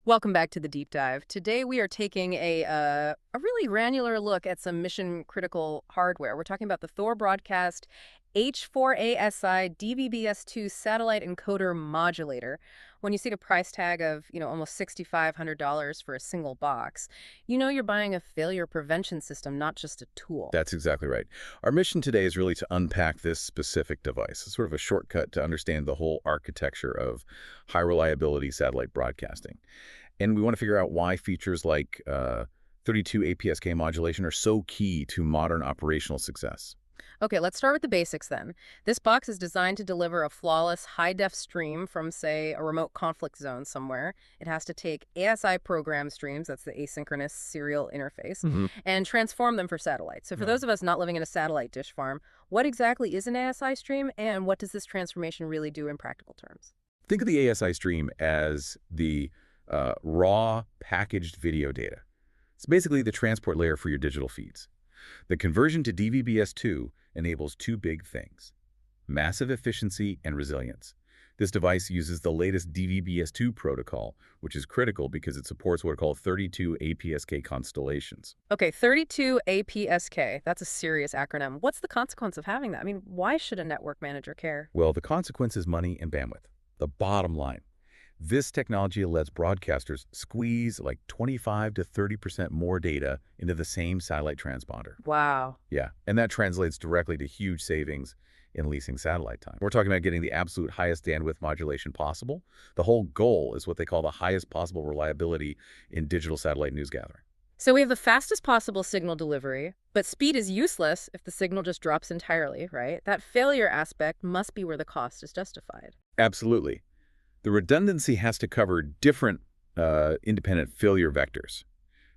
Welcome back to the deep dive. Today we are taking a really granular look at some mission-critical hardware. We're talking about the Thor Broadcast H-4ASI-DVBS2 satellite encoder modulator. When you see the price tag of, almost $6,500 for a single box, you know you're buying a failure prevention system, not just a tool. That's exactly right. Our mission today is really to unpack this specific device. It's sort of a shortcut to understand the whole architecture of high-reliability satellite broadcasting. And we want to figure out why features like 32 APSK modulation are so key to modern operational success. Okay, let's start with the basics then. This box is designed to deliver a flawless high-def stream from, say, a remote conflict zone somewhere. It has to take ASI program streams, that's the Asynchronous Serial Interface, and transform them for satellites. So for those of us not living in a satellite dish farm, what exactly is an ASI stream, and what does this transformation really do in practical terms? Think of the ASI stream as the raw packaged video data. It's basically the transport layer for your digital feeds. The conversion to DVB-S2 enables two big things: massive efficiency and resilience. This device uses the latest DVB-S2 protocol, which is critical because it supports what are called 32 APSK constellations. Okay, 32 APSK, that's a serious acronym. What's the consequence of having that? I mean, why should a network manager care? Well, the consequence is money and bandwidth. The bottom line: this technology lets broadcasters squeeze like 25 to 30% more data into the same satellite transponder. Wow. Yeah, and that translates directly to huge savings in leasing satellite time. We're talking about getting the absolute highest bandwidth modulation possible. The whole goal is what they call the highest possible reliability in digital satellite news gathering. So we have the fastest possible signal delivery, but speed is useless if the signal just drops entirely, right? That failure aspect must be where the cost is justified. Absolutely. The redundancy has to cover different independent failure vectors.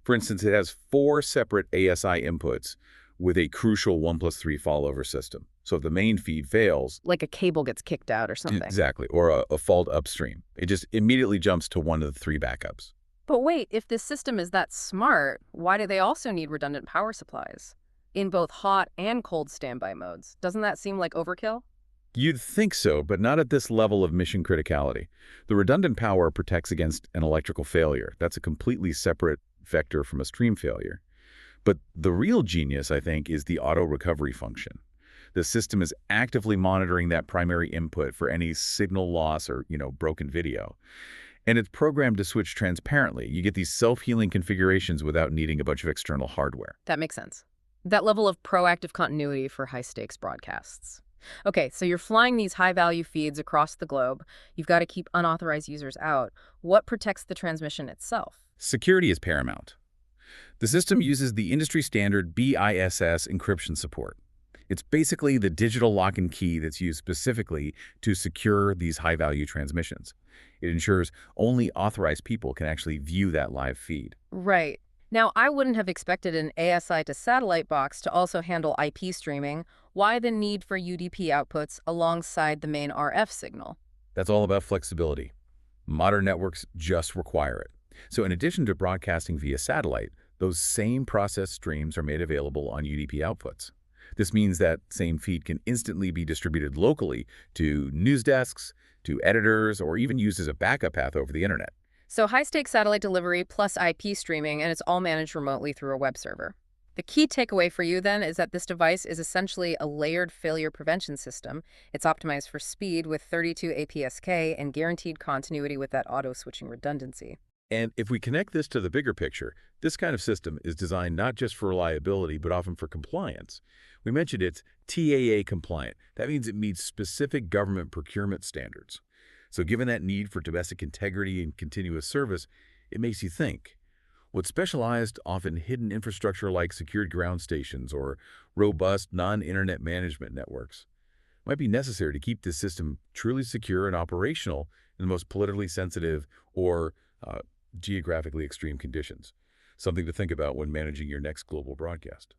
For instance, it has 4 separate ASI inputs with a crucial 1+3 fallover system. So if the main feed fails, Like a cable gets kicked out or something. exactly, or a fault upstream, it just immediately jumps to one of the 3 backups. But wait, if this system is that smart, why do they also need redundant power supplies in both hot and cold standby modes? Doesn't that seem like overkill? You'd think so, but not at this level of mission criticality. The redundant power protects against an electrical failure. That's a completely separate vector from a stream failure. But the real genius, I think, is the auto recovery function. The system is actively monitoring that primary input for any signal loss or, broken video. And it's programmed to switch transparently. You get these self-healing configurations without needing a bunch of external hardware. That makes sense. That level of proactive continuity for high-stakes broadcasts. Okay, so you're flying these high-value feeds across the globe. You've got to keep unauthorized users out. What protects the transmission itself? Security is paramount. The system uses the industry standard BISS encryption support. It's basically the digital lock and key that's used specifically to secure these high-value transmissions. It ensures only authorized people can actually view that live feed. Right. Now, I wouldn't have expected an ASI to satellite box to also handle IP streaming. Why the need for UDP outputs alongside the main RF signal? That's all about flexibility. Modern networks just require it. So in addition to broadcasting via satellite, those same process streams are made available on UDP outputs. This means that same feed can instantly be distributed locally to news desks, to editors, or even used as a backup path over the internet. So high-stakes satellite delivery plus IP streaming, and it's all managed remotely through a web server. The key takeaway for you, then, is that this device is essentially a layered failure prevention system. It's optimized for speed with 32 APSK and guaranteed continuity with that auto-switching redundancy. And if we connect this to the bigger picture, this kind of system is designed not just for reliability, but often for compliance. We mentioned it's TAA compliant. That means it meets specific government procurement standards. So given that need for domestic integrity and continuous service, it makes you think, would specialized, often hidden infrastructure like secured ground stations or robust non-internet management networks might be necessary to keep this system truly secure and operational in the most politically sensitive or geographically extreme conditions? Something to think about when managing your next global broadcast.